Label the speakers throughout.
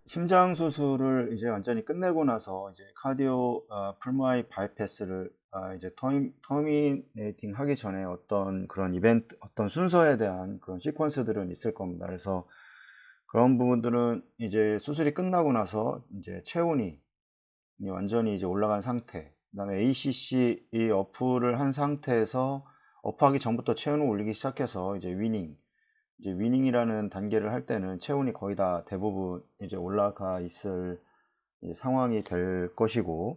Speaker 1: 심장 수술을 이제 완전히 끝내고 나서 이제 카디오 풀모나리 바이패스를 이제 터미네이팅 하기 전에 어떤 그런 이벤트, 어떤 순서에 대한 그런 시퀀스들은 있을 겁니다. 그래서 그런 부분들은 이제 수술이 끝나고 나서 이제 체온이 완전히 이제 올라간 상태, 그다음에 ACC 이 어프를 한 상태에서 어프하기 전부터 체온을 올리기 시작해서 이제 위닝이라는 단계를 할 때는 체온이 거의 다 대부분 이제 올라가 있을 이제 상황이 될 것이고,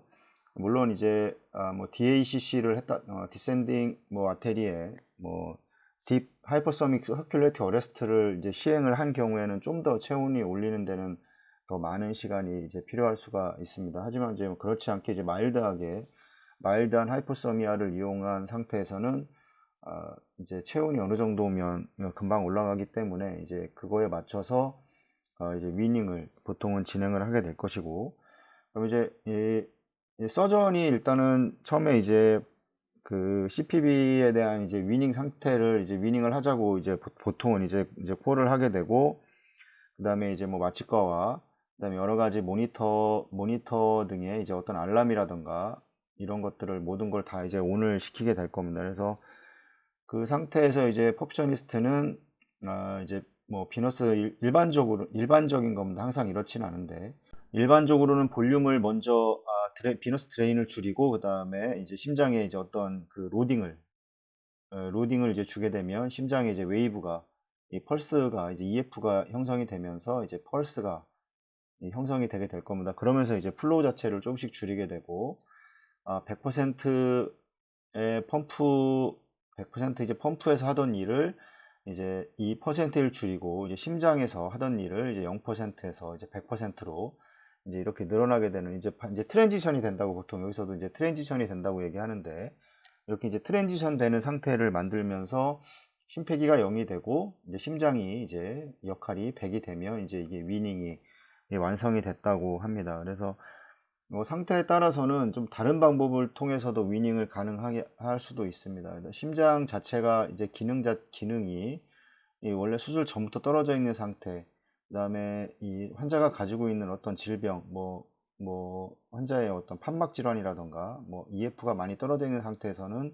Speaker 1: 물론 이제 뭐 DACC를 했다, 디센딩 뭐 아테리에 뭐 딥 하이퍼소닉 서큘레이트 어레스트를 이제 시행을 한 경우에는 좀 더 체온이 올리는 데는 더 많은 시간이 이제 필요할 수가 있습니다. 하지만 이제 뭐 그렇지 않게 이제 마일드한 하이포서미아를 이용한 상태에서는 이제 체온이 어느 정도면 금방 올라가기 때문에 이제 그거에 맞춰서 이제 위닝을 보통은 진행을 하게 될 것이고, 그럼 이제 이 서전이 일단은 처음에 이제 그 CPB에 대한 이제 위닝 상태를 이제 위닝을 하자고 이제 보통은 이제 콜을 하게 되고, 그다음에 이제 뭐 마취과와 그다음에 여러 가지 모니터 등의 이제 어떤 알람이라던가 이런 것들을 모든 걸 다 이제 온을 시키게 될 겁니다. 그래서 그 상태에서 이제 퍼큐셔니스트는 이제 뭐 일반적인 겁니다. 항상 이렇지는 않은데 일반적으로는 볼륨을 먼저 비너스 드레인을 줄이고 그 다음에 이제 심장에 이제 어떤 그 로딩을 이제 주게 되면 심장에 이제 웨이브가 이 펄스가 이제 EF가 형성이 되면서 이제 펄스가 형성이 되게 될 겁니다. 그러면서 이제 플로우 자체를 조금씩 줄이게 되고 100%의 펌프 100% 이제 펌프에서 하던 일을 이제 2%를 줄이고 이제 심장에서 하던 일을 이제 0%에서 이제 100%로 이제 이렇게 늘어나게 되는 이제 트랜지션이 된다고 보통 여기서도 이제 트랜지션이 된다고 얘기하는데, 이렇게 이제 트랜지션 되는 상태를 만들면서 심폐기가 0이 되고 이제 심장이 이제 역할이 100이 되면 이제 이게 위닝이 완성이 됐다고 합니다. 그래서 상태에 따라서는 좀 다른 방법을 통해서도 위닝을 가능하게 할 수도 있습니다. 심장 자체가 이제 기능이 이 원래 수술 전부터 떨어져 있는 상태, 그다음에 이 환자가 가지고 있는 어떤 질병, 뭐 환자의 어떤 판막 질환이라던가 뭐 EF가 많이 떨어져 있는 상태에서는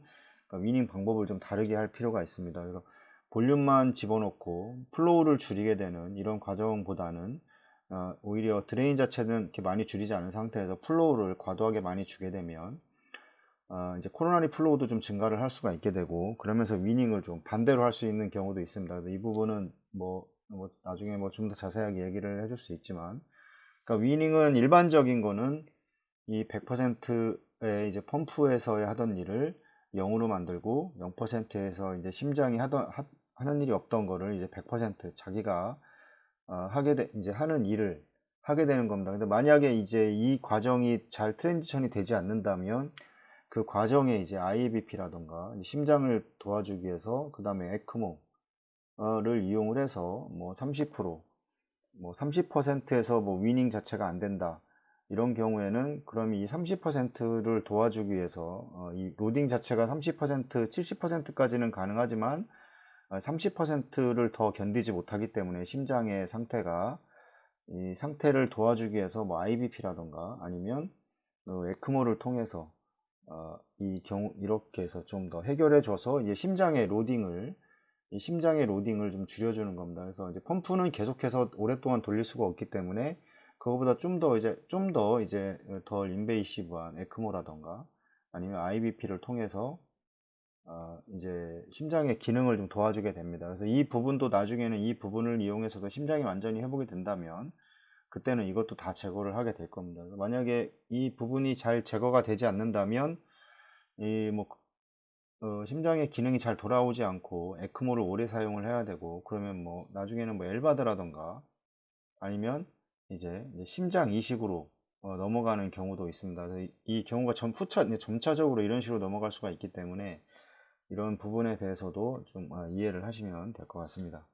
Speaker 1: 그러니까 위닝 방법을 좀 다르게 할 필요가 있습니다. 그래서 볼륨만 집어넣고 플로우를 줄이게 되는 이런 과정보다는 오히려 드레인 자체는 이렇게 많이 줄이지 않은 상태에서 플로우를 과도하게 많이 주게 되면 이제 코로나리 플로우도 좀 증가를 할 수가 있게 되고, 그러면서 위닝을 좀 반대로 할 수 있는 경우도 있습니다. 그래서 이 부분은 뭐 나중에 뭐 좀 더 자세하게 얘기를 해줄 수 있지만, 그러니까 위닝은 일반적인 거는 이 100%의 이제 펌프에서의 하던 일을 0으로 만들고 0%에서 이제 심장이 하는 일이 없던 거를 이제 100% 자기가 이제 하는 일을 하게 되는 겁니다. 근데 만약에 이제 이 과정이 잘 트랜지션이 되지 않는다면 그 과정에 이제 IABP라던가 심장을 도와주기 위해서 그 다음에 에크모를 이용을 해서 뭐 30%, 뭐 30%에서 뭐 위닝 자체가 안 된다. 이런 경우에는 그럼 이 30%를 도와주기 위해서 이 로딩 자체가 30%, 70%까지는 가능하지만 30%를 더 견디지 못하기 때문에 심장의 상태가 이 상태를 도와주기 위해서 뭐 IBP라던가 아니면 에크모를 통해서 이 경우 이렇게 해서 좀 더 해결해 줘서 이제 심장의 로딩을 좀 줄여주는 겁니다. 그래서 이제 펌프는 계속해서 오랫동안 돌릴 수가 없기 때문에 그거보다 좀 더 이제 덜 인베이시브한 에크모라던가 아니면 IBP를 통해서 이제 심장의 기능을 좀 도와주게 됩니다. 그래서 이 부분도 나중에는 이 부분을 이용해서도 심장이 완전히 회복이 된다면 그때는 이것도 다 제거를 하게 될 겁니다. 만약에 이 부분이 잘 제거가 되지 않는다면 이 뭐 심장의 기능이 잘 돌아오지 않고 에크모를 오래 사용을 해야 되고, 그러면 뭐 나중에는 뭐 엘바드라던가 아니면 이제 심장 이식으로 넘어가는 경우도 있습니다. 그래서 이 경우가 점차적으로 이런 식으로 넘어갈 수가 있기 때문에 이런 부분에 대해서도 좀 이해를 하시면 될 것 같습니다.